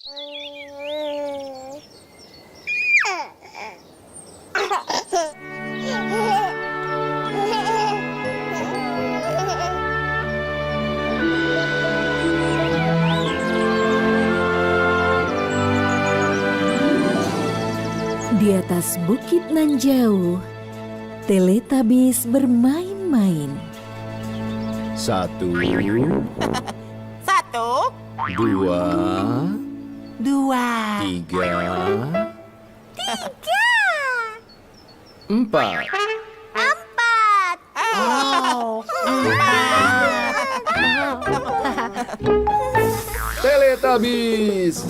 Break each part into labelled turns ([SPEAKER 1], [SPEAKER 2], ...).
[SPEAKER 1] Di atas bukit nan jauh, Teletubbies bermain-main.
[SPEAKER 2] 1,
[SPEAKER 3] 1,
[SPEAKER 2] 2,
[SPEAKER 3] 2,
[SPEAKER 2] 3, 4.
[SPEAKER 3] 4. Oh, 4.
[SPEAKER 2] Teletubbies.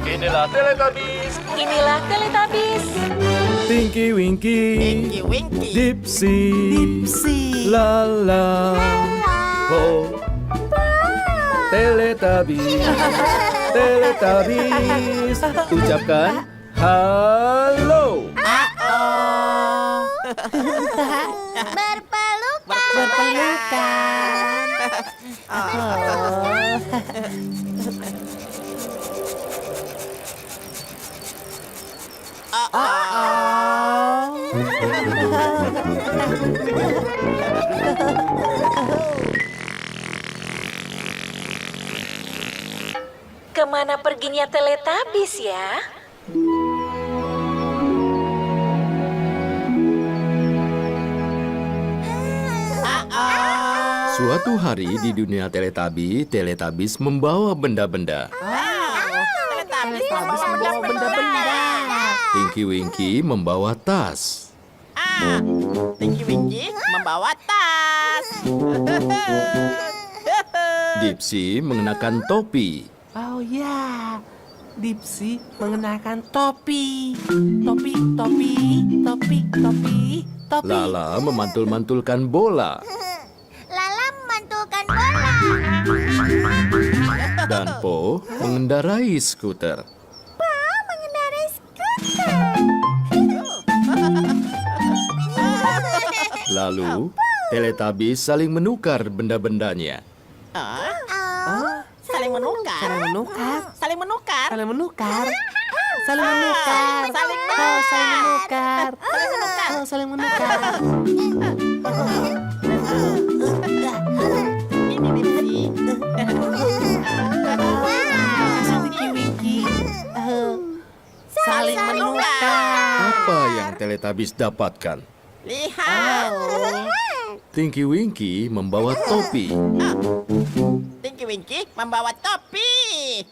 [SPEAKER 2] Inilah Teletubbies.
[SPEAKER 1] Inilah Teletubbies.
[SPEAKER 2] Tinky Winky,
[SPEAKER 3] Winky, Winky.
[SPEAKER 2] Dipsy,
[SPEAKER 3] Dipsy.
[SPEAKER 2] Lala, Po. Teletubbies, Teletubbies. Ucapkan halo.
[SPEAKER 3] Berpelukan.
[SPEAKER 1] Kemana perginya Teletubbies ya?
[SPEAKER 2] Suatu hari di dunia Teletubbies membawa benda-benda.
[SPEAKER 3] Teletubbies membawa benda-benda.
[SPEAKER 2] Tinky Winky membawa tas.
[SPEAKER 3] Tinky Winky membawa tas.
[SPEAKER 2] Dipsy mengenakan topi.
[SPEAKER 4] Oh ya, Dipsy mengenakan topi. Topi, topi, topi, topi, topi.
[SPEAKER 2] Lala memantul-mantulkan bola.
[SPEAKER 5] Lala memantulkan bola.
[SPEAKER 2] Dan Po mengendarai skuter.
[SPEAKER 5] Mengendarai skuter.
[SPEAKER 2] Lalu, Teletubbies saling menukar benda-bendanya.
[SPEAKER 3] Saling menukar.
[SPEAKER 4] Saling menukar.
[SPEAKER 3] Saling menukar.
[SPEAKER 4] Saling menukar. Saling menukar.
[SPEAKER 3] Saling
[SPEAKER 4] Oh, saling menukar.
[SPEAKER 3] Saling menukar.
[SPEAKER 4] Oh, saling menukar.
[SPEAKER 3] Ini Dipsy.
[SPEAKER 4] Tinky Winky. Saling menukar.
[SPEAKER 2] Apa yang Teletubbies dapatkan?
[SPEAKER 3] Lihat.
[SPEAKER 2] Tinky Winky membawa topi.
[SPEAKER 3] Tinky Winky membawa topi.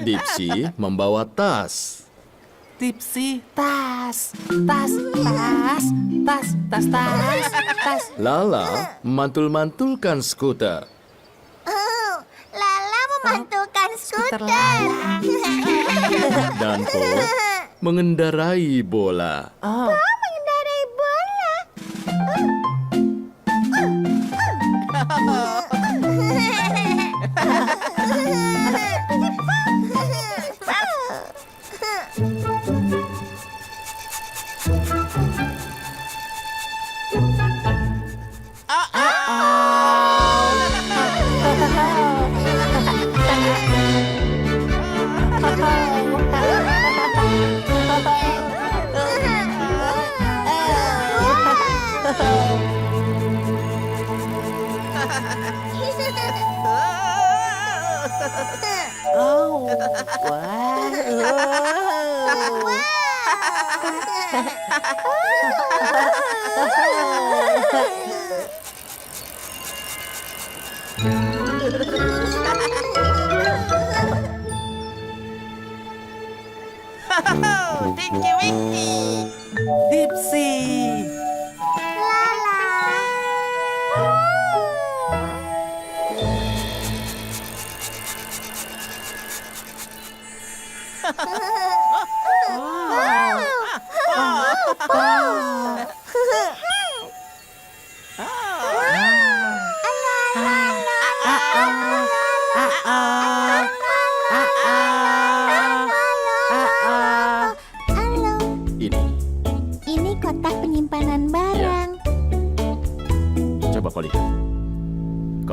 [SPEAKER 2] Dipsy membawa tas.
[SPEAKER 4] Dipsy tas. Tas, tas, tas, tas, tas, tas.
[SPEAKER 2] Lala memantul-mantulkan skuter.
[SPEAKER 5] Lala memantulkan
[SPEAKER 4] Skuter
[SPEAKER 5] skuter.
[SPEAKER 2] Dan Po mengendarai bola.
[SPEAKER 4] Oh,
[SPEAKER 5] Mengendarai bola.
[SPEAKER 4] oh, wow.
[SPEAKER 3] Tinky Winky.
[SPEAKER 4] Dipsy.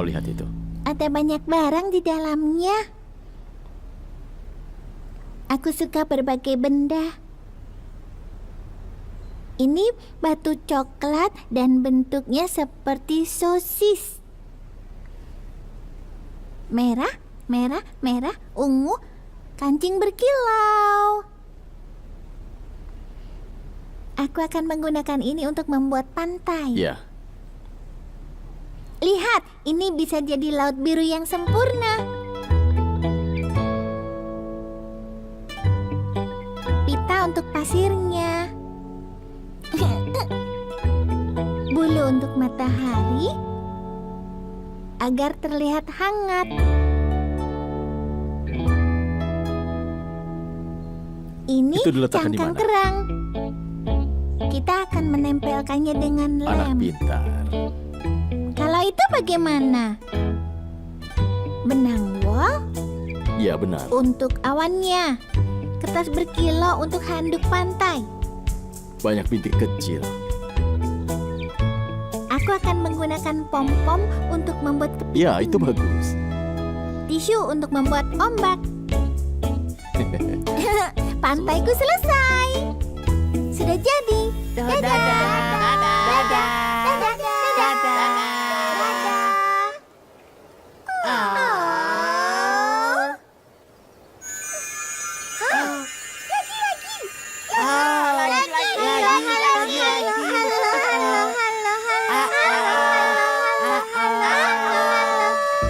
[SPEAKER 2] lihat itu?
[SPEAKER 5] Ada banyak barang di dalamnya. Aku suka berbagai benda. Ini batu coklat dan bentuknya seperti sosis. Merah, merah, merah, ungu, kancing berkilau. Aku akan menggunakan ini untuk membuat pantai.
[SPEAKER 2] Ya,
[SPEAKER 5] Lihat, ini bisa jadi laut biru yang sempurna. Pita untuk pasirnya. Bulu untuk matahari agar terlihat hangat. Ini
[SPEAKER 2] Itu diletakkan di
[SPEAKER 5] cangkang
[SPEAKER 2] mana?
[SPEAKER 5] kerang. Kita akan menempelkannya dengan
[SPEAKER 2] anak
[SPEAKER 5] lem.
[SPEAKER 2] pintar.
[SPEAKER 5] Kalau itu bagaimana? Benang wol
[SPEAKER 2] Ya, benar.
[SPEAKER 5] untuk awannya. Kertas berkilau untuk handuk pantai.
[SPEAKER 2] Banyak bintik kecil.
[SPEAKER 5] Aku akan menggunakan pom-pom untuk membuat kepiting.
[SPEAKER 2] Ya, itu bagus.
[SPEAKER 5] Tisu untuk membuat ombak. Pantaiku selesai. Sudah jadi. Dadah. Dadah. Dadah. Dadah.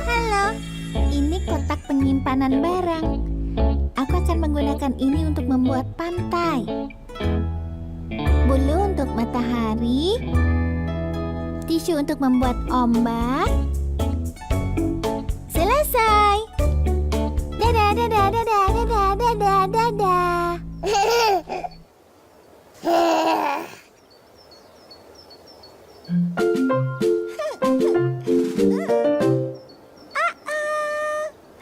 [SPEAKER 5] Halo. Ini kotak penyimpanan barang. Aku akan menggunakan ini untuk membuat pantai. Bulu untuk matahari. Tisu untuk membuat ombak. Selesai. Dadah, dadah, dadah, dadah, dadah, dadah.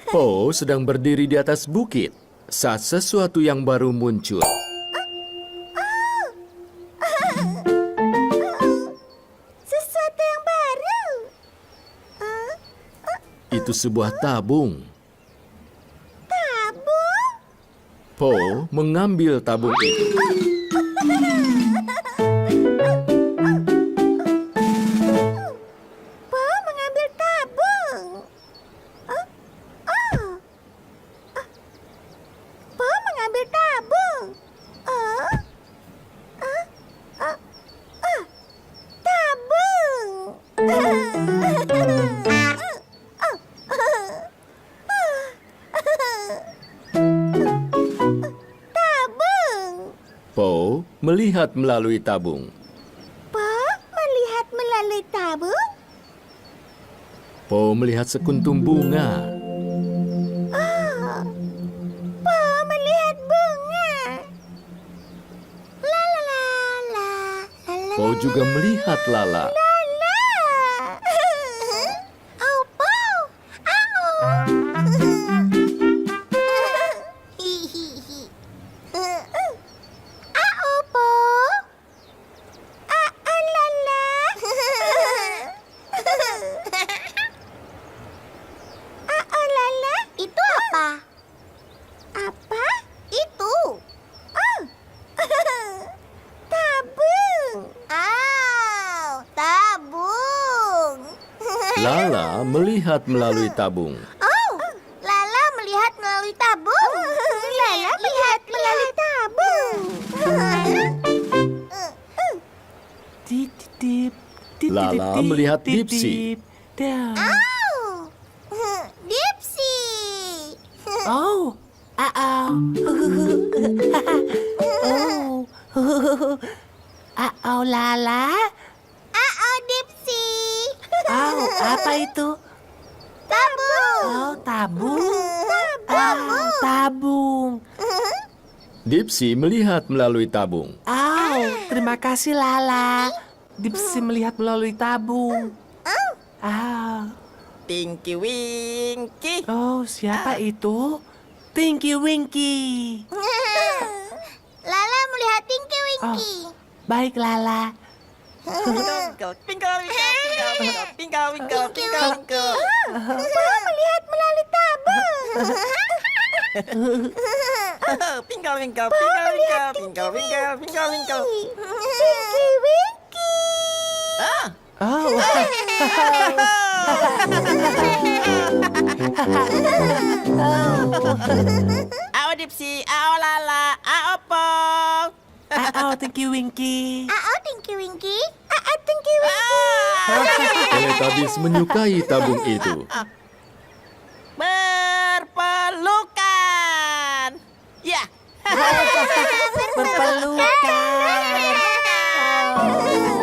[SPEAKER 2] Po sedang berdiri di atas bukit saat sesuatu yang baru muncul.
[SPEAKER 5] Sesuatu yang baru.
[SPEAKER 2] Itu sebuah tabung.
[SPEAKER 5] Tabung.
[SPEAKER 2] Po mengambil tabung itu.
[SPEAKER 5] Po mengambil tabung. Po mengambil tabung. Tabung. Tabung.
[SPEAKER 2] Po melihat melalui tabung.
[SPEAKER 5] Po melihat melalui tabung.
[SPEAKER 2] Po melihat sekuntum bunga.
[SPEAKER 5] Po melihat bunga. La la la la. La
[SPEAKER 2] Po juga melihat lala.
[SPEAKER 5] la. Oh, Po. Au. Au, Po. La la. La la. Itu apa? Apa? Itu. Oh. Tabung. Au, tabung.
[SPEAKER 2] Lala melihat melalui tabung.
[SPEAKER 5] Oh, Lala melihat melalui tabung. Lala melihat melalui tabung.
[SPEAKER 4] Tip, tip, tip,
[SPEAKER 2] Lala
[SPEAKER 4] tip,
[SPEAKER 2] melihat
[SPEAKER 4] tip,
[SPEAKER 2] Dipsy.
[SPEAKER 4] tip. Dah.
[SPEAKER 5] Au, Dipsy.
[SPEAKER 4] Oh, oh, Lala.
[SPEAKER 5] Dipsy.
[SPEAKER 4] Apa itu?
[SPEAKER 5] Tabung.
[SPEAKER 4] Oh, tabung. Tabung.
[SPEAKER 2] Dipsy melihat melalui tabung.
[SPEAKER 4] Terima kasih Lala. Dipsy melihat melalui tabung.
[SPEAKER 3] Tinky Winky.
[SPEAKER 4] Oh, siapa itu? Tinky Winky.
[SPEAKER 5] Lala melihat Tinky Winky.
[SPEAKER 4] Baik Lala.
[SPEAKER 5] Mau melihat melalui tabung. Tinky Winky.
[SPEAKER 4] Oh,
[SPEAKER 3] Ao Dipsy, ao Lala, ao Pong.
[SPEAKER 4] Tinky Winky.
[SPEAKER 5] Tinky Winky. Tinky Winky.
[SPEAKER 2] Teletubbies menyukai tabung itu.
[SPEAKER 3] Berpelukan. Ya.
[SPEAKER 4] Berpelukan.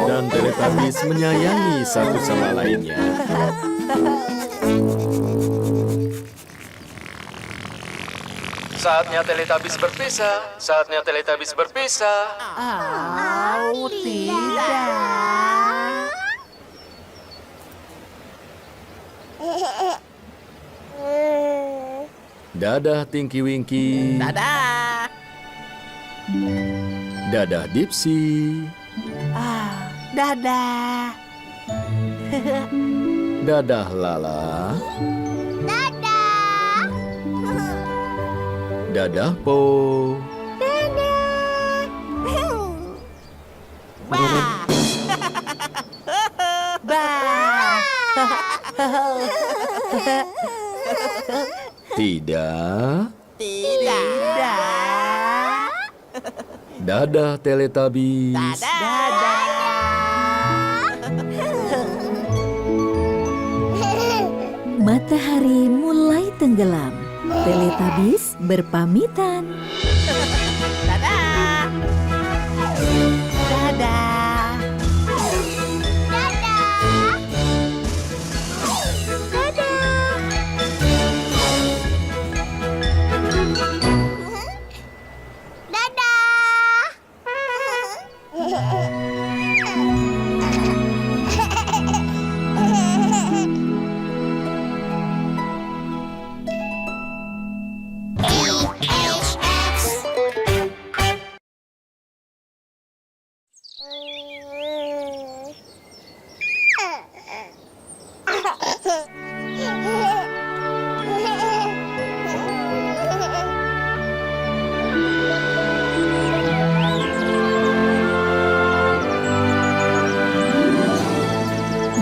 [SPEAKER 2] Dan Teletubbies menyayangi satu sama lainnya. Saatnya Teletubbies berpisah. Saatnya Teletubbies berpisah.
[SPEAKER 4] Tidak.
[SPEAKER 2] Dadah Tinky Winky.
[SPEAKER 3] Dadah.
[SPEAKER 2] Dadah Dipsy.
[SPEAKER 4] Dadah.
[SPEAKER 2] Dadah Lala.
[SPEAKER 5] Dadah.
[SPEAKER 2] Dadah Po.
[SPEAKER 3] Bah.
[SPEAKER 4] Bah.
[SPEAKER 2] Tidak.
[SPEAKER 3] Tidak.
[SPEAKER 2] Dadah Teletubbies.
[SPEAKER 3] Dadah.
[SPEAKER 1] Matahari mulai tenggelam. Teletubbies berpamitan.
[SPEAKER 3] Dadah.
[SPEAKER 4] Dadah.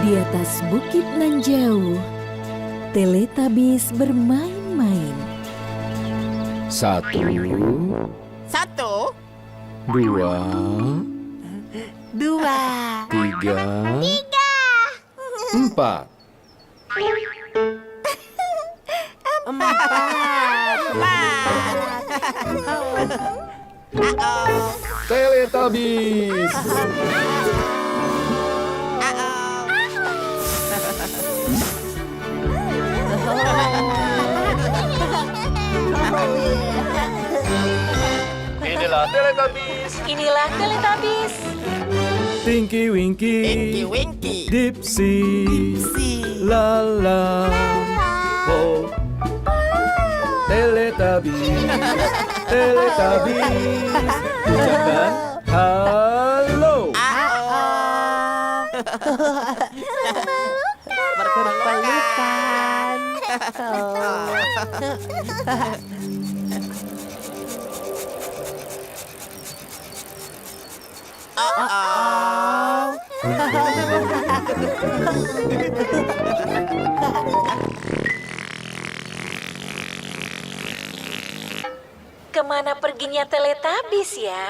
[SPEAKER 1] Di atas bukit nan jauh, Teletubbies bermain-main.
[SPEAKER 2] Satu,
[SPEAKER 3] Satu.
[SPEAKER 2] dua,
[SPEAKER 4] Dua.
[SPEAKER 2] tiga, empat. Teletubbies. Inilah Teletubbies.
[SPEAKER 1] Inilah Teletubbies.
[SPEAKER 2] Tinky Winky.
[SPEAKER 3] Tinky Winky.
[SPEAKER 2] Dipsy. Lala. Po. Teletubbies. Teletubbies. Ucapkan halo.
[SPEAKER 4] Berpelukan.
[SPEAKER 1] Kemana perginya Teletubbies ya?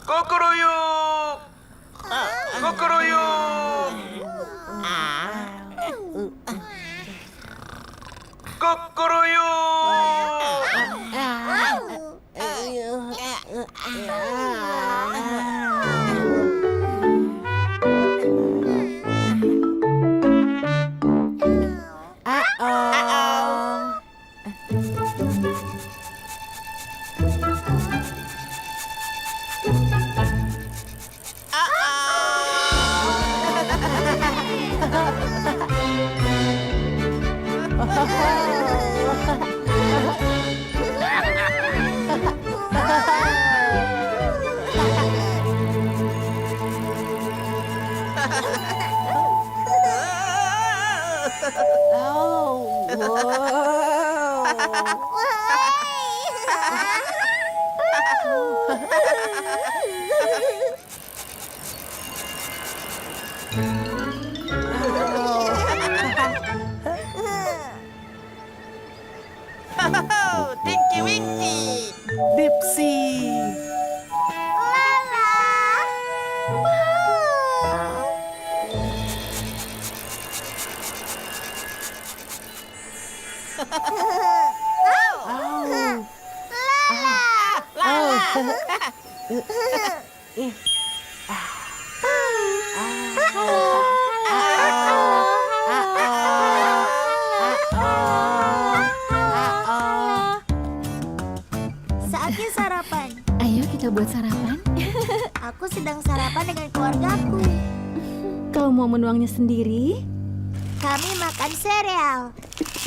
[SPEAKER 2] Kukuruyuk. Kukuruyuk. Kukuruyuk.
[SPEAKER 3] Tinky Winky.
[SPEAKER 4] Dipsy.
[SPEAKER 5] Lala. Saatnya sarapan.
[SPEAKER 1] Ayo kita buat sarapan.
[SPEAKER 5] Aku sedang sarapan dengan keluargaku.
[SPEAKER 1] Kau mau menuangnya sendiri?
[SPEAKER 5] Kami makan sereal.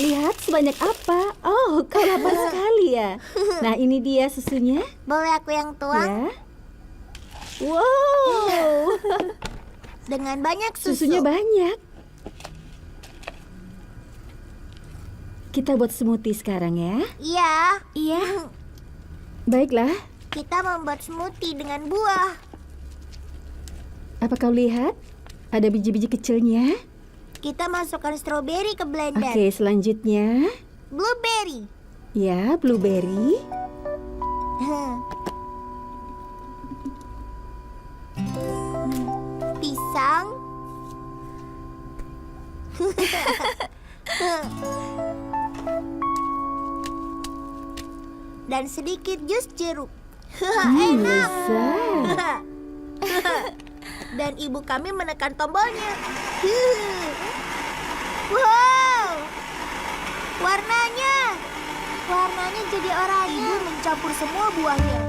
[SPEAKER 1] Lihat sebanyak apa. Oh, kau lapar sekali ya. Nah, ini dia susunya.
[SPEAKER 5] Boleh aku yang tuang?
[SPEAKER 1] Ya. Wow.
[SPEAKER 5] Dengan banyak susu.
[SPEAKER 1] Susunya banyak. Kita buat smoothie sekarang ya.
[SPEAKER 5] Iya.
[SPEAKER 1] Iya. Baiklah.
[SPEAKER 5] Kita membuat smoothie dengan buah.
[SPEAKER 1] Apa kau lihat? Ada biji-biji kecilnya.
[SPEAKER 5] Kita masukkan stroberi ke blender.
[SPEAKER 1] Oke, selanjutnya.
[SPEAKER 5] Blueberry.
[SPEAKER 1] Ya, blueberry.
[SPEAKER 5] Pisang. Dan sedikit jus jeruk. Enak.
[SPEAKER 1] Lezat.
[SPEAKER 5] Dan ibu kami menekan tombolnya. Wow. Warnanya jadi oranye. Ibu mencampur semua buahnya.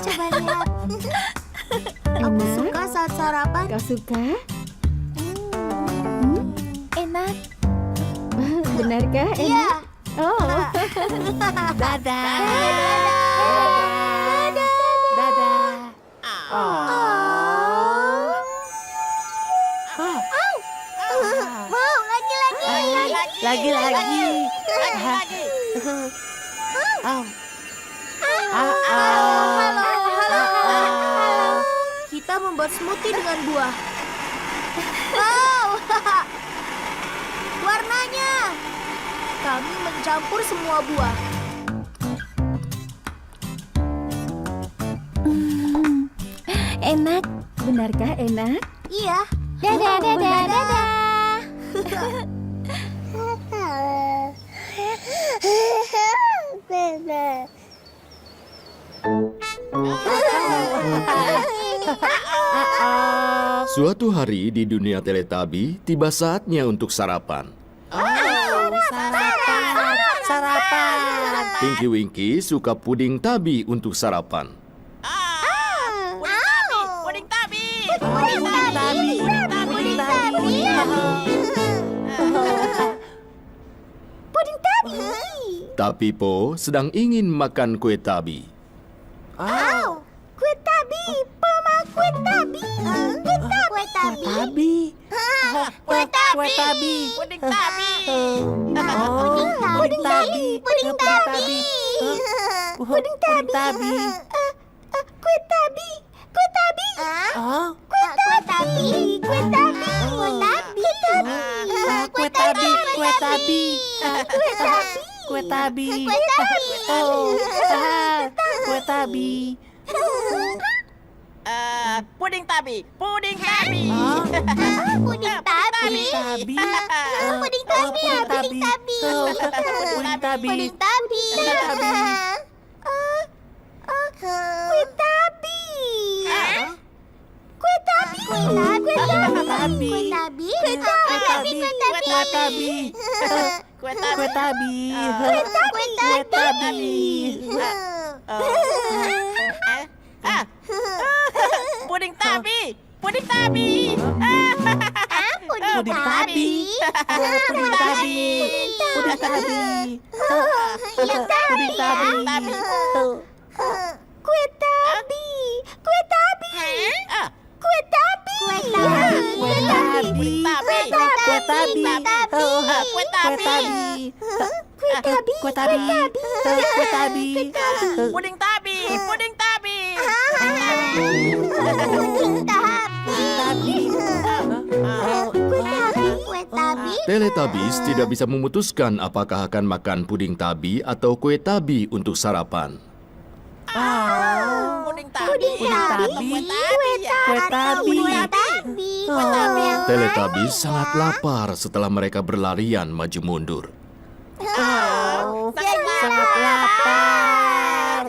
[SPEAKER 5] Coba lihat. Aku
[SPEAKER 1] Enak.
[SPEAKER 5] suka saat sarapan.
[SPEAKER 1] Kau suka?
[SPEAKER 5] Enak.
[SPEAKER 1] Benarkah?
[SPEAKER 5] Iya.
[SPEAKER 1] Enak? Oh.
[SPEAKER 4] Dadah.
[SPEAKER 5] Dadah.
[SPEAKER 4] Dadah.
[SPEAKER 5] Wow, lagi.
[SPEAKER 4] Lagi. Oh.
[SPEAKER 5] Halo. Kita membuat smoothie dengan buah. Wow. Warnanya. Kami mencampur semua buah.
[SPEAKER 1] Enak. Benarkah enak?
[SPEAKER 5] Iya.
[SPEAKER 1] Dadah.
[SPEAKER 2] Suatu hari di dunia Teletabi, tiba saatnya untuk sarapan.
[SPEAKER 4] Sarapan.
[SPEAKER 2] Tinky Winky suka puding tabi untuk sarapan.
[SPEAKER 3] Puding tabi.
[SPEAKER 2] Tapi Po sedang ingin makan kue tabi.
[SPEAKER 5] Kue tabi, Mama, kue tabi. Kue tabi.
[SPEAKER 4] Tabi.
[SPEAKER 5] Kue tabi.
[SPEAKER 4] Kue tabi.
[SPEAKER 3] Puding tabi.
[SPEAKER 5] Puding tabi. Puding tabi.
[SPEAKER 4] Puding tabi.
[SPEAKER 5] Kue tabi. Kue tabi.
[SPEAKER 4] Oh.
[SPEAKER 5] Kue tabi. Kue tabi. Kue tabi.
[SPEAKER 4] Kue tabi. Kue tabi.
[SPEAKER 5] Kue tabi.
[SPEAKER 4] Kue tabi.
[SPEAKER 5] Kue tabi.
[SPEAKER 4] Oh. Kue tabi.
[SPEAKER 3] Puding tabi. Puding tabi.
[SPEAKER 5] Puding tabi.
[SPEAKER 4] Tabi.
[SPEAKER 5] Puding tabi.
[SPEAKER 4] Puding
[SPEAKER 5] Puding tabi.
[SPEAKER 4] Puding tabi.
[SPEAKER 5] Puding tabi.
[SPEAKER 4] Puding tabi.
[SPEAKER 5] Kue tabi. Kue tabi. Kue tabi.
[SPEAKER 4] Tabi.
[SPEAKER 5] Kue tabi. Kue tabi.
[SPEAKER 4] Kue tabi.
[SPEAKER 3] Kue
[SPEAKER 4] Kue tabi.
[SPEAKER 5] Kue tabi.
[SPEAKER 3] Puding tabi. Puding tabi.
[SPEAKER 5] Puding
[SPEAKER 4] Puding tabi. Puding tabi. Puding tabi. Puding tabi.
[SPEAKER 5] Kue tabi. Kue tabi.
[SPEAKER 3] Ah,
[SPEAKER 5] Kue tabi. Kue tabi.
[SPEAKER 4] Kue tabi. Kue tabi.
[SPEAKER 3] kue tabi.
[SPEAKER 5] Kue tabi.
[SPEAKER 4] Kue tabi. Kue tabi.
[SPEAKER 3] Puding tabi. Puding tabi.
[SPEAKER 5] Puding tabi. Kue tabi. Kue tabi.
[SPEAKER 2] Teletubbies tidak bisa memutuskan apakah akan makan puding tabi atau kue tabi untuk sarapan.
[SPEAKER 3] Puding tabi.
[SPEAKER 5] Puding tabi.
[SPEAKER 3] Kue tabi.
[SPEAKER 4] Kue tabi.
[SPEAKER 2] Teletubbies sangat lapar setelah mereka berlarian maju mundur.
[SPEAKER 4] Sangat lapar.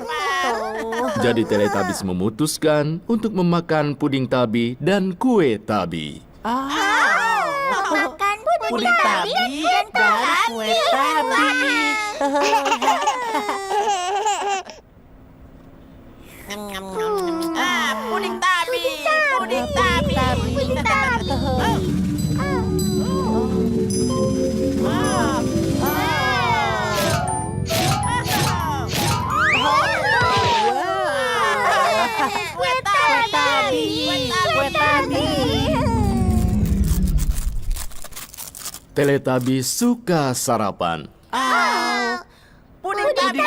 [SPEAKER 2] Jadi Teletubbies memutuskan untuk memakan puding tabi dan kue tabi.
[SPEAKER 5] Makan
[SPEAKER 4] Puding tabi dan kue tabi.
[SPEAKER 3] Puding tabi. Puding tabi.
[SPEAKER 5] Puding tabi.
[SPEAKER 3] Kue tabi.
[SPEAKER 4] Kue tabi.
[SPEAKER 2] Teletubbies suka sarapan.
[SPEAKER 3] Puding tabi.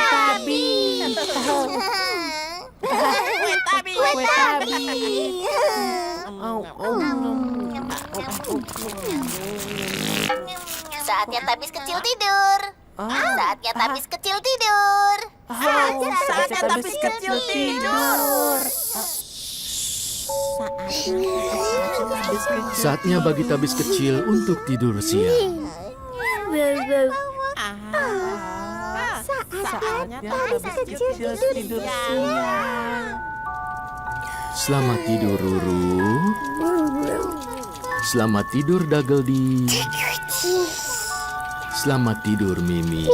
[SPEAKER 3] Kue tabi.
[SPEAKER 4] Kue tabi.
[SPEAKER 5] Saatnya tabis kecil tidur. Saatnya tabis kecil tidur.
[SPEAKER 3] Saatnya tabis kecil tidur.
[SPEAKER 2] Saatnya bagi tabis kecil untuk tidur siang.
[SPEAKER 5] Saatnya tabis kecil tidur siang.
[SPEAKER 2] Selamat tidur Ruru. Selamat tidur Dageldi. Selamat tidur Mimi.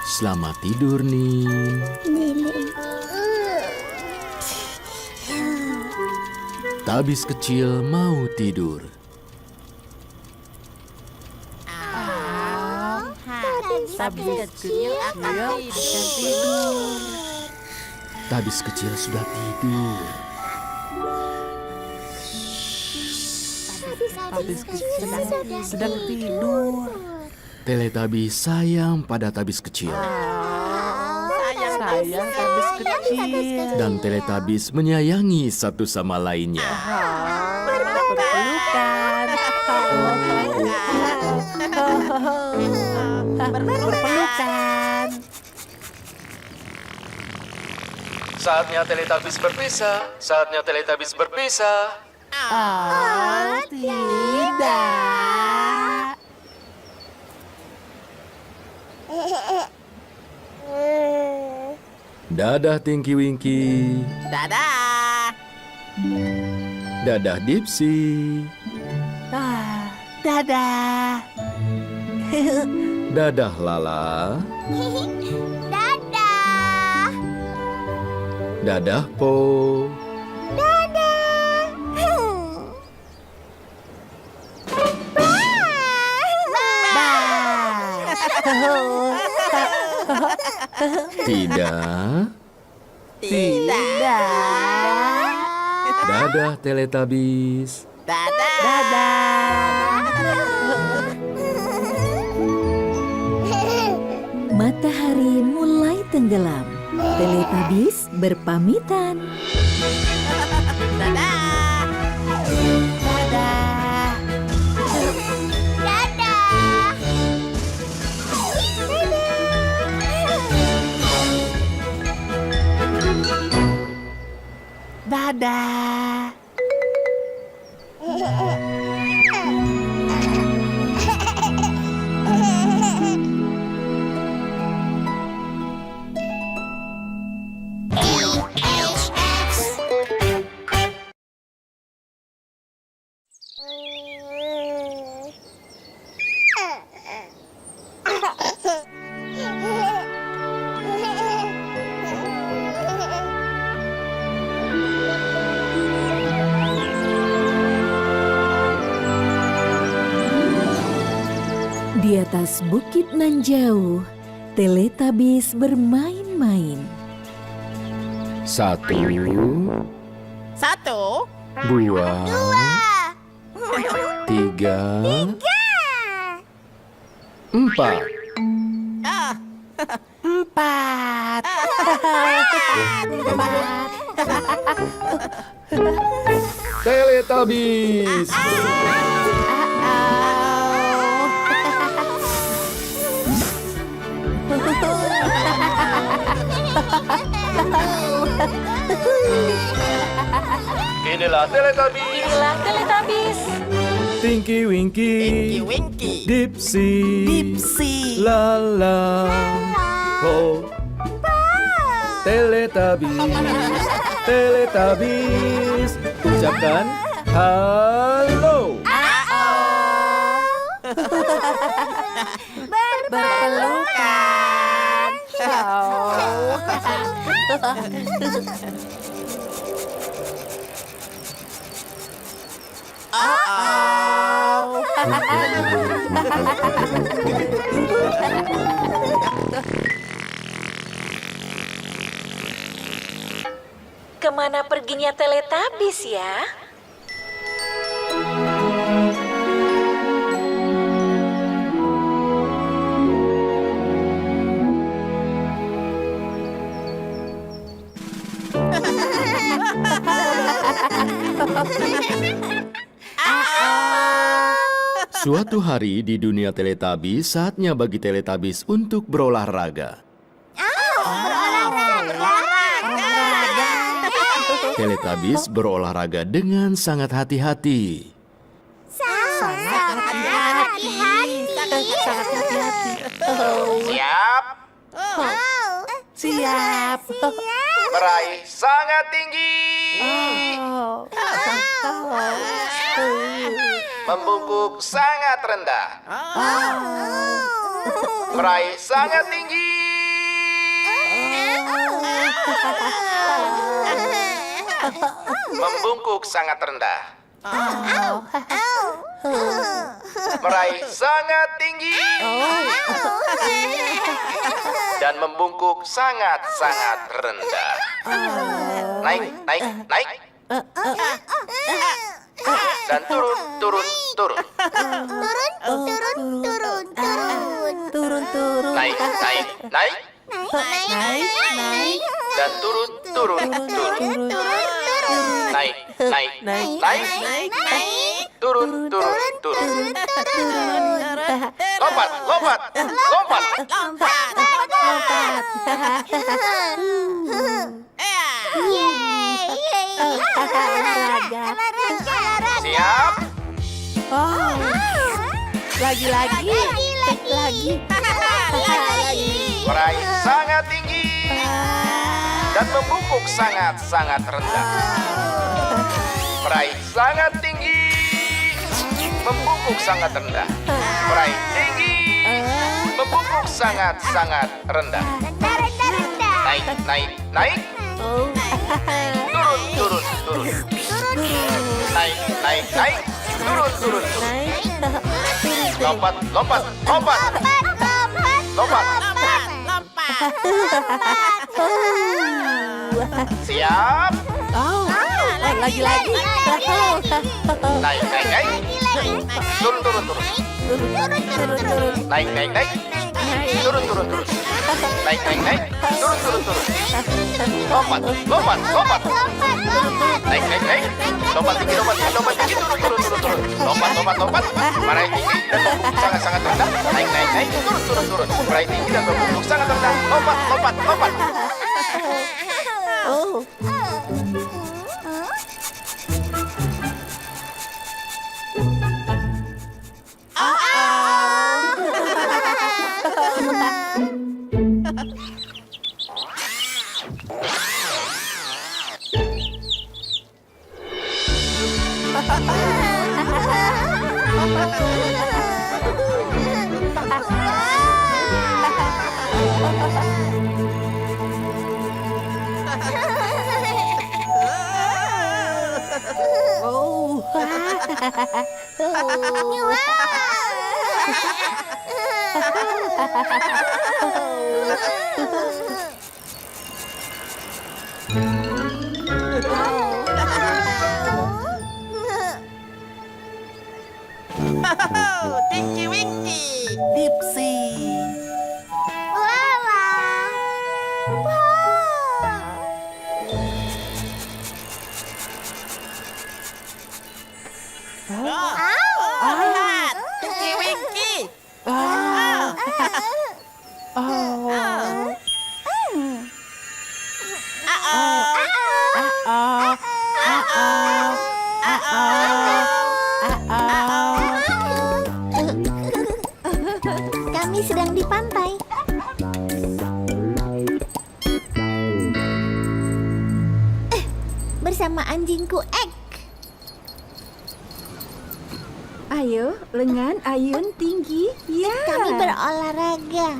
[SPEAKER 2] Selamat tidur Nin. Tabis kecil mau tidur.
[SPEAKER 3] Tabis kecil akan tidur.
[SPEAKER 2] Tabis kecil sudah tidur.
[SPEAKER 4] Tabis kecil sedang tidur.
[SPEAKER 2] Teletubbies sayang pada tabis kecil.
[SPEAKER 4] Sayang tabis kecil.
[SPEAKER 2] Dan Teletubbies menyayangi satu sama lainnya.
[SPEAKER 4] Berpelukan. Berpelukan.
[SPEAKER 2] Saatnya Teletubbies berpisah. Saatnya Teletubbies berpisah.
[SPEAKER 4] Tidak.
[SPEAKER 2] Dadah Tinky Winky.
[SPEAKER 3] Dadah.
[SPEAKER 2] Dadah Dipsy.
[SPEAKER 4] Dadah.
[SPEAKER 2] Dadah Lala.
[SPEAKER 5] Dadah.
[SPEAKER 2] Dadah Po. Tidak.
[SPEAKER 4] Tidak.
[SPEAKER 2] Dadah Teletubbies.
[SPEAKER 3] Dadah.
[SPEAKER 1] Matahari mulai tenggelam. Teletubbies berpamitan.
[SPEAKER 3] Dadah.
[SPEAKER 4] Dadah.
[SPEAKER 6] atas bukit nan jauh, Teletubbies bermain-main.
[SPEAKER 2] 1,
[SPEAKER 3] 1,
[SPEAKER 2] 2, 3, 4.
[SPEAKER 3] ah,
[SPEAKER 4] 4.
[SPEAKER 2] Teletubbies. Inilah Teletubbies. Tinky Winky,
[SPEAKER 3] Tinky Winky,
[SPEAKER 2] Dipsy, Lala, Ho. Teletubbies. Ucapkan halo.
[SPEAKER 5] Berpelukan.
[SPEAKER 6] Kemana perginya Teletubbies ya?
[SPEAKER 2] Suatu hari di dunia Teletubbies, saatnya bagi Teletubbies untuk berolahraga. Teletubbies berolahraga dengan sangat hati-hati.
[SPEAKER 5] Sangat hati-hati.
[SPEAKER 3] siap,
[SPEAKER 4] Siap.
[SPEAKER 2] Meraih sangat tinggi. Membungkuk sangat rendah. Meraih sangat tinggi. Membungkuk sangat rendah. Meraih sangat tinggi. Dan membungkuk sangat-sangat rendah. Naik, naik, naik. Dan turun, turun, turun.
[SPEAKER 5] Turun.
[SPEAKER 2] Naik, naik, naik.
[SPEAKER 5] Naik.
[SPEAKER 2] Dan turun, turun, turun. Naik, naik, naik. Turun, turun, turun. Lompat, lompat, lompat. Siap.
[SPEAKER 4] Lagi.
[SPEAKER 2] Meraih sangat tinggi. Dan membungkuk sangat-sangat rendah. Meraih sangat tinggi. Membungkuk sangat rendah. Meraih tinggi. Membungkuk sangat-sangat rendah. Naik, naik, naik. Turun, turun, turun. Naik, naik, naik. Turun, turun, turun. Lompat, lompat, lompat. Lompat. Siap.
[SPEAKER 4] Lagi.
[SPEAKER 2] Naik, naik, naik. Turun, turun, turun. Naik, naik, naik. Turun, turun, turun. Naik, naik, naik. Turun, turun, turun. Lompat, lompat, lompat. Naik, naik, naik. Lompat tinggi, lompat tinggi, lompat tinggi. Turun, turun, turun, turun. Lompat, lompat, lompat. Meraih tinggi dan membungkuk sangat-sangat rendah. Naik, naik, naik. Turun, turun, turun. Meraih tinggi dan membungkuk sangat rendah. Lompat, lompat, lompat.
[SPEAKER 3] Tinky Winky.
[SPEAKER 4] Dipsy.
[SPEAKER 5] Lala.
[SPEAKER 3] Lihat, Tinky Winky.
[SPEAKER 5] Kami sedang di pantai. Bersama anjingku Ek.
[SPEAKER 1] Ayo, lengan, ayun, tinggi. Ya.
[SPEAKER 5] Kami berolahraga.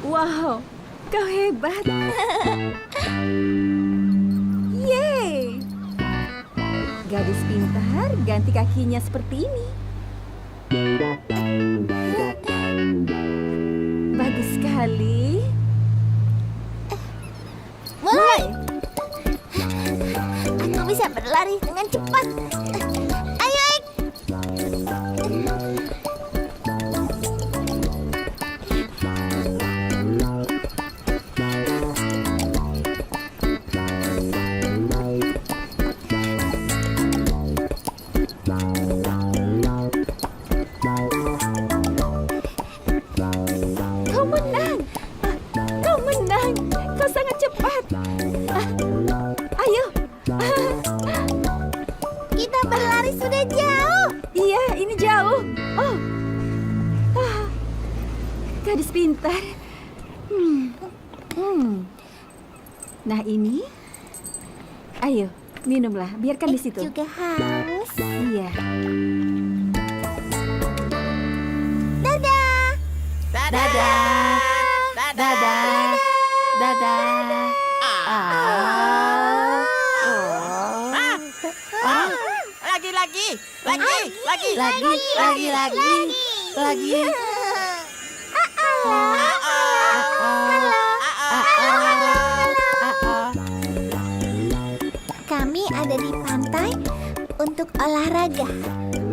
[SPEAKER 1] Wow, kau hebat. Yeay. Gadis pintar, ganti kakinya seperti ini. Bagus sekali.
[SPEAKER 5] Mulai. Aku bisa berlari dengan cepat. Ayo, Ek.
[SPEAKER 1] Kau menang. Kau menang. Kau sangat cepat. Ayo.
[SPEAKER 5] Kita berlari sudah jauh.
[SPEAKER 1] Iya, ini jauh. Oh. Gadis pintar. Nah, ini. Ayo, minumlah. Biarkan di
[SPEAKER 5] Ek
[SPEAKER 1] situ.
[SPEAKER 5] juga haus.
[SPEAKER 1] Iya.
[SPEAKER 5] Dadah.
[SPEAKER 3] Dadah. Dadah.
[SPEAKER 4] Dadah.
[SPEAKER 3] Lagi.
[SPEAKER 5] Kami ada di pantai untuk olahraga.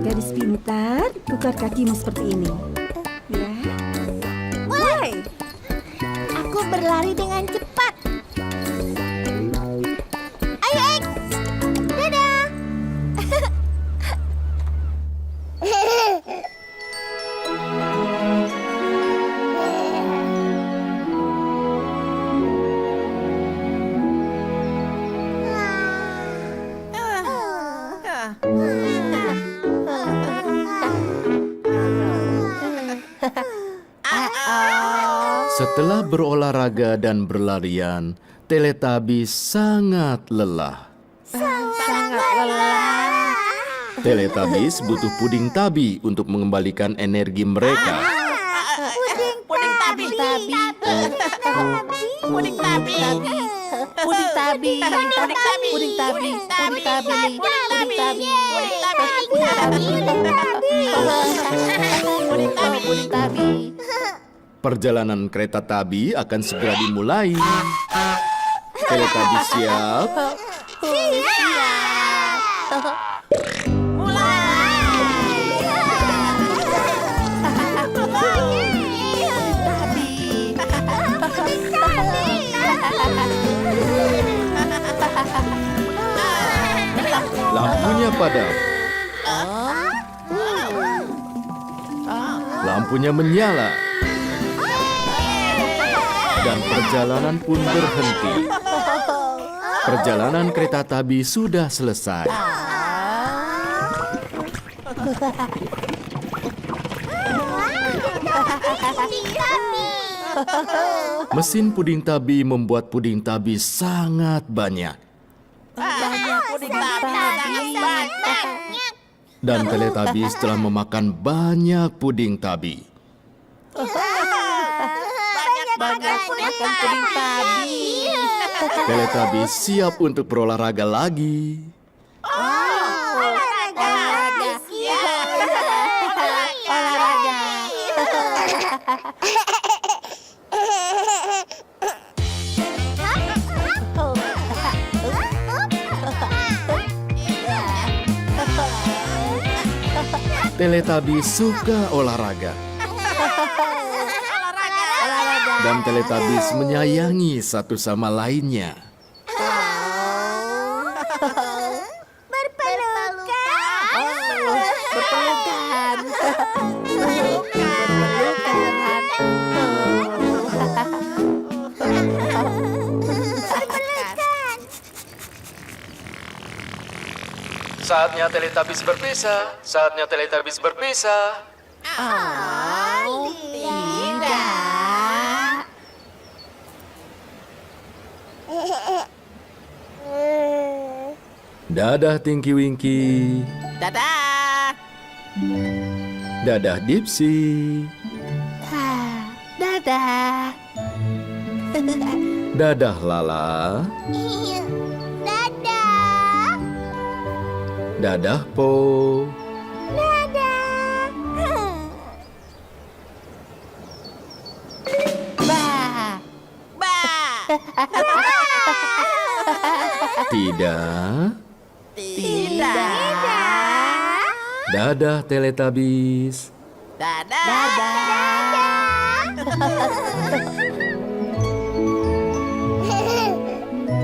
[SPEAKER 1] Gadis pintar, tukar kakimu seperti ini. Ya. Mulai.
[SPEAKER 5] Aku berlari dengan cepat. Ayo, Ek. Dadah.
[SPEAKER 2] Setelah berolahraga dan berlarian, Teletubbies sangat lelah. Teletubbies butuh puding tabi untuk mengembalikan energi mereka.
[SPEAKER 3] Puding tabi. Puding tabi.
[SPEAKER 4] Puding tabi.
[SPEAKER 3] Puding tabi.
[SPEAKER 4] Puding tabi. Puding tabi. Puding tabi. Puding tabi.
[SPEAKER 2] Perjalanan kereta tabi akan segera dimulai. Teletubbies siap? Lampunya padam. Lampunya menyala. Dan perjalanan pun berhenti. Perjalanan kereta tabi sudah selesai. Mesin puding tabi membuat puding tabi sangat banyak.
[SPEAKER 3] Puding tabi.
[SPEAKER 2] Dan Teletubbies telah memakan banyak puding tabi.
[SPEAKER 3] Banyak puding tabi.
[SPEAKER 2] Teletubbies siap untuk berolahraga lagi.
[SPEAKER 3] Olahraga.
[SPEAKER 7] Teletubbies suka olahraga. Dan Teletubbies menyayangi satu sama lainnya.
[SPEAKER 5] Berpelukan.
[SPEAKER 7] Saatnya Teletubbies berpisah. Saatnya Teletubbies berpisah. Dadah Tinky Winky.
[SPEAKER 3] Dadah.
[SPEAKER 7] Dadah Dipsy.
[SPEAKER 5] Dadah.
[SPEAKER 7] Dadah Lala.
[SPEAKER 5] Dadah.
[SPEAKER 7] Dadah Po.
[SPEAKER 5] Dadah.
[SPEAKER 3] Ba.
[SPEAKER 7] Tidak.
[SPEAKER 3] Tidak.
[SPEAKER 7] Dadah Teletubbies.
[SPEAKER 3] Dadah.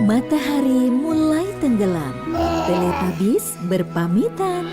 [SPEAKER 6] Matahari mulai tenggelam. Teletubbies berpamitan.